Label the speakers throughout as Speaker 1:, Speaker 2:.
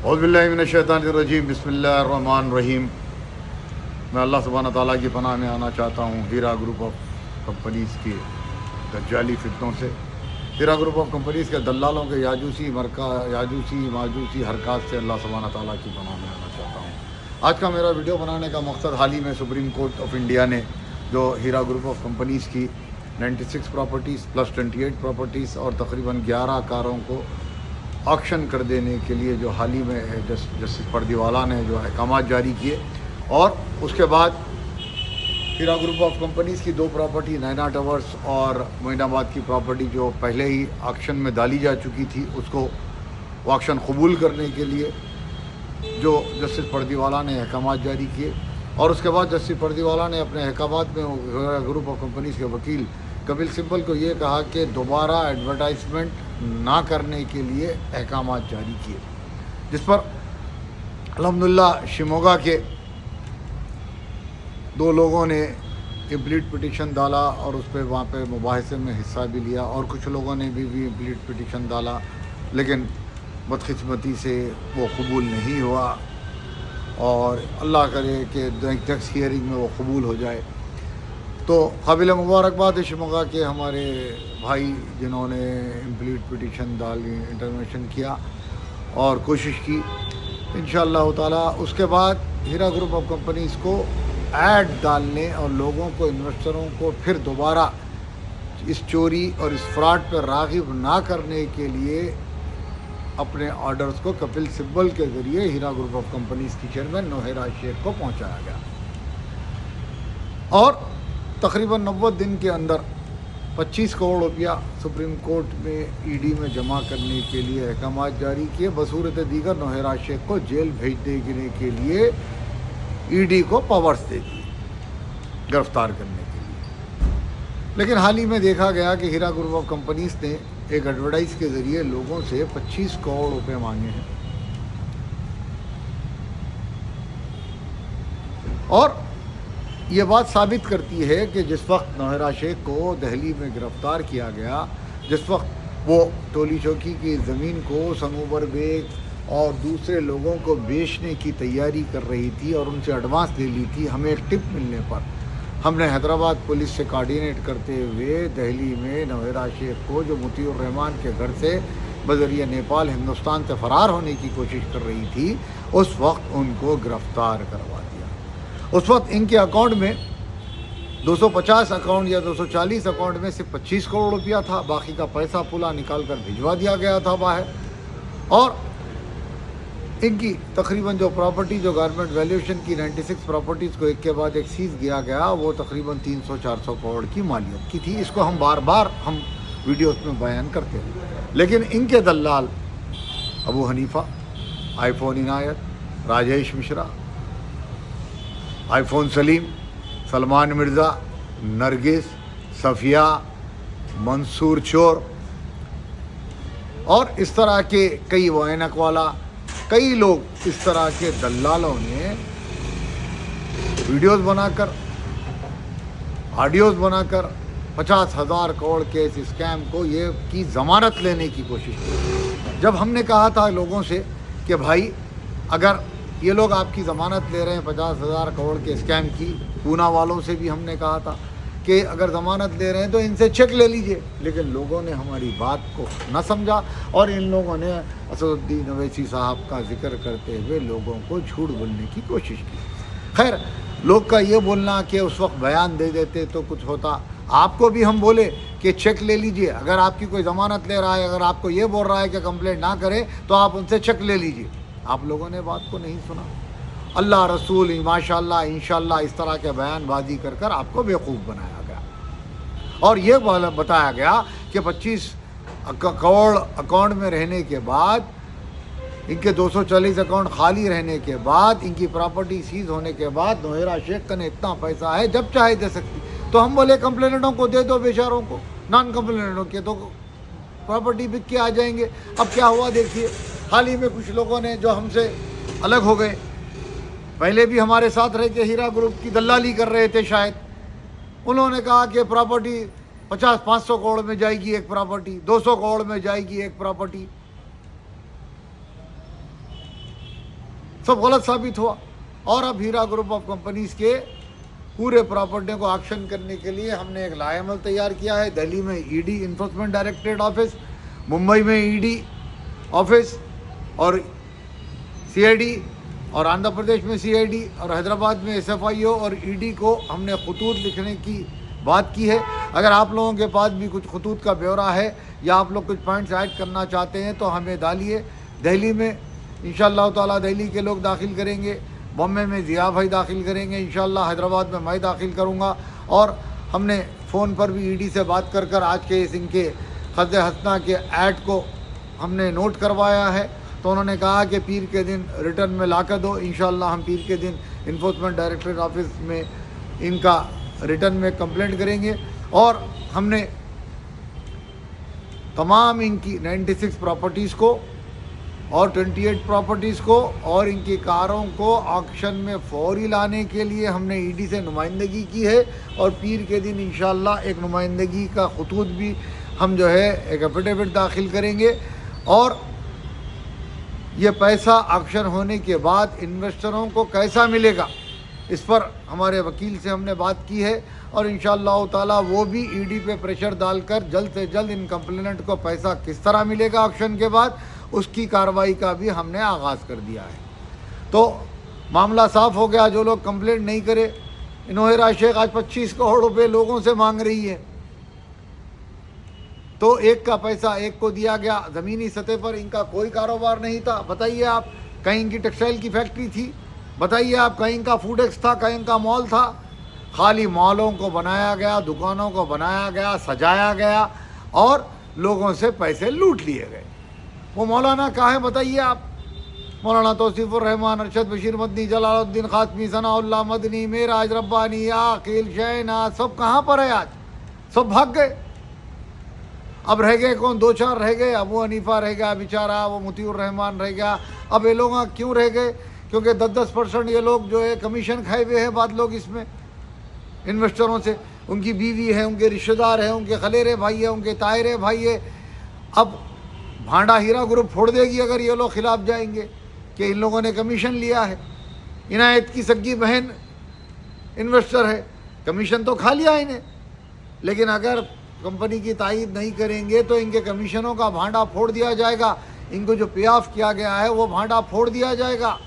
Speaker 1: اعوذ باللہ من الشیطان الرجیم بسم اللہ الرحمن الرحیم۔ میں اللہ سبحانہ تعالیٰ کی پناہ میں آنا چاہتا ہوں ہیرا گروپ آف کمپنیز کے دجالی فتنوں سے، ہیرا گروپ آف کمپنیز کے دلالوں کے یاجوسی ماجوسی حرکات سے اللہ سبحانہ تعالیٰ کی پناہ میں آنا چاہتا ہوں۔ آج کا میرا ویڈیو بنانے کا مقصد، حال ہی میں سپریم کورٹ آف انڈیا نے جو ہیرا گروپ آف کمپنیز کی 96 پراپرٹیز پلس 28 پراپرٹیز اور تقریباً 11 کاروں کو آکشن کر دینے کے لیے جو حال ہی میں جسٹس پردیوالا نے جو احکامات جاری کیے، اور اس کے بعد ہیرا گروپ آف کمپنیز کی 2 پراپرٹی نینا ٹاورز اور معین آباد کی پراپرٹی جو پہلے ہی آکشن میں ڈالی جا چکی تھی، اس کو آکشن قبول کرنے کے لیے جو جسٹس پردیوالا نے احکامات جاری کیے، اور اس کے بعد جسٹس پردیوالا نے اپنے احکامات میں ہیرا گروپ آف کمپنیز کے وکیل کپل سبل کو یہ کہا کہ دوبارہ ایڈورٹائزمنٹ نہ کرنے کے لیے احکامات جاری کیے، جس پر الحمدللہ شیموگا کے 2 لوگوں نے امپلیٹ پٹیشن ڈالا اور اس پہ وہاں پہ مباحثے میں حصہ بھی لیا، اور کچھ لوگوں نے بھی امپلیٹ پٹیشن ڈالا، لیکن بدقسمتی سے وہ قبول نہیں ہوا، اور اللہ کرے کہ نیکسٹ ہیئرنگ میں وہ قبول ہو جائے۔ تو قابل مبارکباد ہے شیموگا کے ہمارے بھائی جنہوں نے امپلیٹ پٹیشن ڈالی، انٹرونشن کیا اور کوشش کی انشاءاللہ تعالیٰ۔ اس کے بعد ہیرا گروپ آف کمپنیز کو ایڈ ڈالنے اور لوگوں کو، انویسٹروں کو پھر دوبارہ اس چوری اور اس فراڈ پر راغب نہ کرنے کے لیے اپنے آرڈرز کو کپل سبل کے ذریعے ہیرا گروپ آف کمپنیز کی چیئرمین نوہیرا شیخ کو پہنچایا گیا، اور تقریباً 90 دن کے اندر 25 کروڑ روپیہ سپریم کورٹ میں ای ڈی میں جمع کرنے کے لیے احکامات جاری کیے، بصورت دیگر نوہیرا شیخ کو جیل بھیج دینے کے لیے ای ڈی کو پاورز دے دیے گرفتار کرنے کے لیے۔ لیکن حال ہی میں دیکھا گیا کہ ہیرا گروپ آف کمپنیز نے ایک ایڈورٹائز کے ذریعے لوگوں سے 25 کروڑ روپے مانگے ہیں، اور یہ بات ثابت کرتی ہے کہ جس وقت نوہیرا شیخ کو دہلی میں گرفتار کیا گیا، جس وقت وہ ٹولی چوکی کی زمین کو صنوبر بیگ اور دوسرے لوگوں کو بیچنے کی تیاری کر رہی تھی اور ان سے ایڈوانس لے لی تھی، ہمیں ایک ٹپ ملنے پر ہم نے حیدرآباد پولیس سے کوارڈینیٹ کرتے ہوئے دہلی میں نوہیرا شیخ کو، جو مطیع الرحمان کے گھر سے بذریعہ نیپال ہندوستان سے فرار ہونے کی کوشش کر رہی تھی، اس وقت ان کو گرفتار کروا دیا۔ اس وقت ان کے اکاؤنٹ میں 250 اکاؤنٹ یا 240 اکاؤنٹ میں صرف 25 کروڑ روپیہ تھا، باقی کا پیسہ پولا نکال کر بھجوا دیا گیا تھا باہر، اور ان کی تقریباً جو پراپرٹی جو گورنمنٹ ویلیوشن کی 96 پراپرٹیز کو ایک کے بعد ایک سیز کیا گیا، وہ تقریباً 300-400 کروڑ کی مالیت کی تھی۔ اس کو ہم بار بار ویڈیوز میں بیان کرتے ہیں، لیکن ان کے دلال ابو حنیفہ، آئی فون عنایت، راجیش مشرا، آئی فون سلیم، سلمان مرزا، نرگس، صفیہ، منصور چور، اور اس طرح کے کئی وینک والا، کئی لوگ اس طرح کے دلالوں نے ویڈیوز بنا کر، آڈیوز بنا کر 50,000 کروڑ کے اس اسکیم کو یہ کی ضمانت لینے کی کوشش کی۔ جب ہم نے کہا تھا لوگوں سے کہ بھائی اگر یہ لوگ آپ کی ضمانت لے رہے ہیں 50,000 کروڑ کے اسکیم کی، پونا والوں سے بھی ہم نے کہا تھا کہ اگر ضمانت لے رہے ہیں تو ان سے چیک لے لیجئے، لیکن لوگوں نے ہماری بات کو نہ سمجھا، اور ان لوگوں نے اسد الدین اویسی صاحب کا ذکر کرتے ہوئے لوگوں کو جھوٹ بولنے کی کوشش کی۔ خیر، لوگ کا یہ بولنا کہ اس وقت بیان دے دیتے تو کچھ ہوتا، آپ کو بھی ہم بولے کہ چیک لے لیجئے، اگر آپ کی کوئی ضمانت لے رہا ہے، اگر آپ کو یہ بول رہا ہے کہ کمپلینٹ نہ کریں تو آپ ان سے چیک لے لیجئے، آپ لوگوں نے بات کو نہیں سنا۔ اللہ رسول ماشاءاللہ انشاءاللہ اس طرح کے بیان بازی کر کر آپ کو بیوقوف بنایا گیا، اور یہ بتایا گیا کہ 25 کروڑ اکاؤنٹ میں رہنے کے بعد، ان کے 240 اکاؤنٹ خالی رہنے کے بعد، ان کی پراپرٹی سیز ہونے کے بعد نوہیرا شیخ کا نے اتنا پیسہ ہے جب چاہے دے سکتی، تو ہم بولے کمپلینٹوں کو دے دو، بیچاروں کو، نان کمپلینٹوں کے تو پراپرٹی بک کے آ جائیں گے۔ اب کیا ہوا دیکھیے، حال ہی میں کچھ لوگوں نے جو ہم سے الگ ہو گئے، پہلے بھی ہمارے ساتھ رہ کے ہیرا گروپ کی دلالی کر رہے تھے شاید، انہوں نے کہا کہ پراپرٹی 50-500 کروڑ میں جائے گی ایک پراپرٹی، 200 کروڑ میں جائے گی ایک پراپرٹی، सब गलत साबित हुआ। और अब हीरा ग्रुप ऑफ कंपनीज़ के पूरे प्रॉपर्टियों को ऑक्शन करने के लिए हमने एक लाएमल तैयार किया है। दिल्ली में ED enforcement directorate office, Mumbai में ईडी ऑफिस और सीआईडी, और आंध्र प्रदेश में सीआईडी, और हैदराबाद में एसएफआईओ और ईडी को हमने खतूत लिखने की बात की है। अगर आप लोगों के पास भी कुछ खतूत का ब्यौरा है या आप लोग कुछ पॉइंट्स ऐड करना चाहते हैं तो हमें डालिए। दिल्ली में इंशाअल्लाह ताला दिल्ली के लोग दाखिल करेंगे, बॉम्बे में ज़िया भाई दाखिल करेंगे इंशाअल्लाह, हैदराबाद में मैं दाखिल करूँगा। और हमने फ़ोन पर भी ईडी से बात कर आज के इनके खज़ हसना के ऐड को हमने नोट करवाया है। तो उन्होंने कहा कि पीर के दिन रिटर्न में ला कर दो। इंशाअल्लाह हम पीर के दिन इन्फोर्समेंट डायरेक्टरेट ऑफिस में इनका रिटर्न में कंप्लेंट करेंगे। और हमने तमाम इनकी 96 प्रॉपर्टीज़ को और 28 प्रॉपर्टीज़ को और इनकी कारों को ऑक्शन में फौरी लाने के लिए हमने ईडी से नुमाइंदगी की है। और पीर के दिन इंशाअल्लाह एक नुमाइंदगी का खतूत भी हम जो है एक एफिडेविट दाखिल करेंगे। और ये पैसा ऑक्शन होने के बाद इन्वेस्टरों को कैसा मिलेगा इस पर हमारे वकील से हमने बात की है। और इंशाअल्लाह ताला वो भी ईडी पे प्रेशर डालकर जल्द से जल्द इन कंप्लेनेंट को पैसा किस तरह मिलेगा ऑक्शन के बाद उसकी कार्रवाई का भी हमने आगाज़ कर दिया है। तो मामला साफ़ हो गया। जो लोग कंप्लेंट नहीं करे, नोहेरा शेख आज 25 करोड़ रुपए लोगों से मांग रही है, तो एक का पैसा एक को दिया गया। ज़मीनी सतह पर इनका कोई कारोबार नहीं था। बताइए आप, कहीं इनकी टेक्सटाइल की फैक्ट्री थी, बताइए आप कहीं इनका फूड एक्स था, कहीं इनका मॉल था। खाली मॉलों को बनाया गया, दुकानों को बनाया गया, सजाया गया और लोगों से पैसे लूट लिए गए। वो मौलाना कहाँ है बताइए आप? मौलाना तौसीफुर रहमान, अरशद बशीर मदनी, जलालुद्दीन खातमी, सनाउल्लाह मदनी, मेराज रब्बानी, आकिल, शहनाज, सब कहाँ पर है आज? सब भाग गए। अब रह गए कौन? 2-4 रह गए। अबू हनीफा रह गया बेचारा, वो मुतीउर रहमान रह गया। अब ये लोग क्यों रह गए? क्योंकि 10-10% ये लोग जो है कमीशन खाए हुए हैं बाद लोग इसमें इन्वेस्टरों से। उनकी बीवी है, उनके रिश्तेदार हैं, उनके खलेरे भाई है, उनके तायरे भाई है। अब भांडा हीरा ग्रुप फोड़ देगी अगर ये लोग खिलाफ जाएंगे कि इन लोगों ने कमीशन लिया है। इनायत की सगी बहन इन्वेस्टर है, कमीशन तो खा लिया इन्हें, लेकिन अगर कंपनी की तायीद नहीं करेंगे तो इनके कमीशनों का भांडा फोड़ दिया जाएगा। इनको जो पे ऑफ किया गया है वो भांडा फोड़ दिया जाएगा।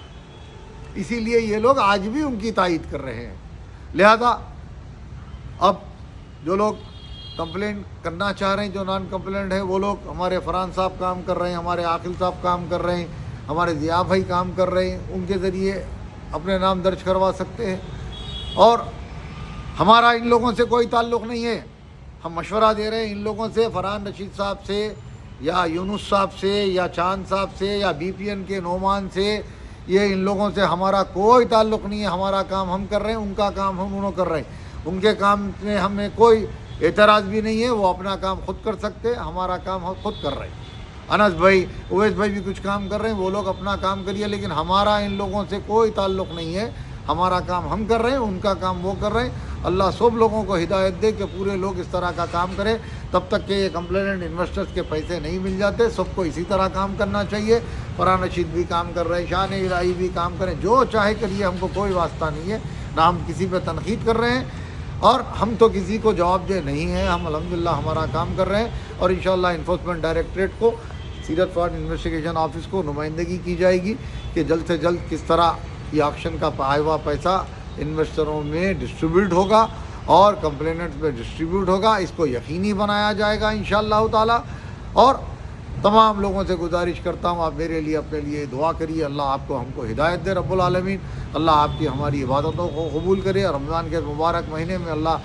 Speaker 1: इसीलिए ये लोग आज भी उनकी तायीद कर रहे हैं। लिहाजा अब जो लोग कंप्लेंट करना चाह रहे हैं, जो नॉन कंप्लेंट है, वो लोग, हमारे फरहान साहब काम कर रहे हैं, हमारे आकिल साहब काम कर रहे हैं, हमारे ज़िया भाई काम कर रहे हैं, उनके ज़रिए अपने नाम दर्ज करवा सकते हैं। और हमारा इन लोगों से कोई ताल्लुक़ नहीं है। हम मशवरा दे रहे हैं इन लोगों से, फरहान रशीद साहब से या यूनुस साहब से या चांद साहब से या बीपीएन के नोमान से, ये इन लोगों से हमारा कोई ताल्लुक़ नहीं है। हमारा काम हम कर रहे हैं, उनका काम हम उन्होंने कर रहे हैं। उनके काम में हमें कोई एतराज़ भी नहीं है, वो अपना काम खुद कर सकते हैं, हमारा काम हम खुद कर रहे हैं। अनस भाई, उवैस भाई भी कुछ काम कर रहे हैं, वो लोग अपना काम करिए, लेकिन हमारा इन लोगों से कोई ताल्लुक़ नहीं है। हमारा काम हम कर रहे हैं, उनका काम वो कर रहे हैं। अल्लाह सब लोगों को हिदायत दे कि पूरे लोग इस तरह का काम करें, तब तक कि ये कंप्लेनेंट इन्वेस्टर्स के पैसे नहीं मिल जाते। सबको इसी तरह काम करना चाहिए। फरहान रशीद भी काम कर रहे हैं, शान इलाही भी काम करें, जो चाहे करिए, हमको कोई वास्ता नहीं है, ना हम किसी पे तनकीद कर रहे हैं और हम तो किसी को जवाब दे नहीं हैं। हम अल्हम्दुलिल्लाह हमारा काम कर रहे हैं और इंशाअल्लाह इन्फोर्समेंट डायरेक्टरेट को, सीरत फ्रॉड इन्वेस्टिगेशन ऑफिस को नुमाइंदगी की जाएगी कि जल्द से जल्द किस तरह ये ऑक्शन का पाया हुआ पैसा इन्वेस्टरों में डिस्ट्रीब्यूट होगा और कंप्लेनेंट्स में डिस्ट्रीब्यूट होगा। इसको यकीनी बनाया जाएगा इंशाअल्लाह ताला। और तमाम लोगों से गुजारिश करता हूँ, आप मेरे लिए, अपने लिए दुआ करिए। अल्लाह आपको, हमको हिदायत दे रब्बुल आलमीन। अल्लाह आपकी हमारी इबादतों को कबूल करे। रमज़ान के मुबारक महीने में अल्लाह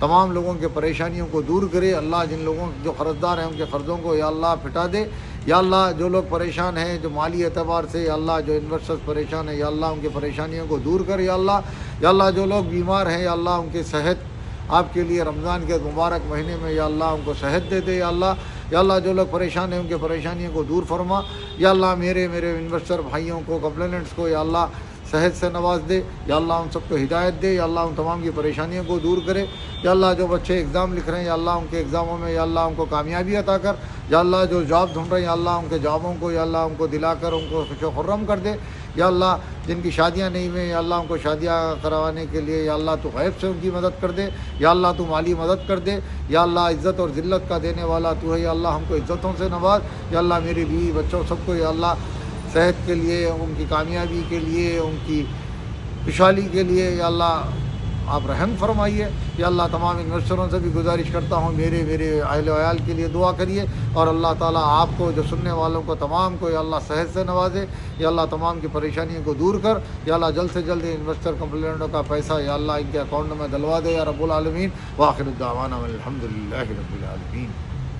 Speaker 1: तमाम लोगों के परेशानियों को दूर करे। अल्लाह जिन लोगों जो कर्ज़दार हैं उनके क़र्ज़ों को या अल्लाह फिटा दे। या अल्लाह जो लोग परेशान हैं, जो माली एतबार से, या अल्लाह जो इन्वेस्टर्स परेशान हैं, या अल्लाह उनके परेशानियों को दूर कर। या अल्लाह जो लोग बीमार हैं, या अल्लाह उनकी सेहत आपके लिए रमज़ान के मुबारक महीने में या अल्लाह उनको सेहत दे दे। या अल्लाह जो लोग परेशान हैं उनके परेशानियों को दूर फरमा। या अल्लाह मेरे इन्वेस्टर भाइयों को, कंप्लेनेंट्स को या अल्लाह सेहत से नवाज दे। या अल्लाह उन सबको हिदायत दे। या अल्लाह उन तमाम की परेशानियों को दूर करे। या अल्लाह जो बच्चे एग्ज़ाम लिख रहे हैं, या अल्लाह उनके एग्ज़ामों में या अल्लाह उनको कामयाबी अता कर। या अल्लाह जो जॉब ढूंढ रहे हैं, या अल्लाह उनके जॉबों को या अल्लाह उनको दिलाकर उनको खुश खुर्रम कर दे। یا اللہ جن کی شادیاں نہیں ہوئیں یا اللہ ان کو شادیاں کروانے کے لیے یا اللہ تو غیب سے ان کی مدد کر دے، یا اللہ تو مالی مدد کر دے، یا اللہ عزت اور ذلت کا دینے والا تو ہے، یا اللہ ہم کو عزتوں سے نواز، یا اللہ میری بیوی بچوں سب کو یا اللہ صحت کے لیے، ان کی کامیابی کے لیے، ان کی خوشحالی کے لیے یا اللہ آپ رحم فرمائیے۔ یا اللہ تمام انویسٹروں سے بھی گزارش کرتا ہوں میرے اہل و عیال کے لیے دعا کریے، اور اللہ تعالیٰ آپ کو جو سننے والوں کو تمام کو یا اللہ صحت سے نوازے، یا اللہ تمام کی پریشانیوں کو دور کر، یا اللہ جلد سے جلد انویسٹر کمپلینٹوں کا پیسہ یا اللہ ان کے اکاؤنٹ میں ڈلوا دے یا رب العالمین۔ وآخر الدعوانا الحمد للہ رب العالمین۔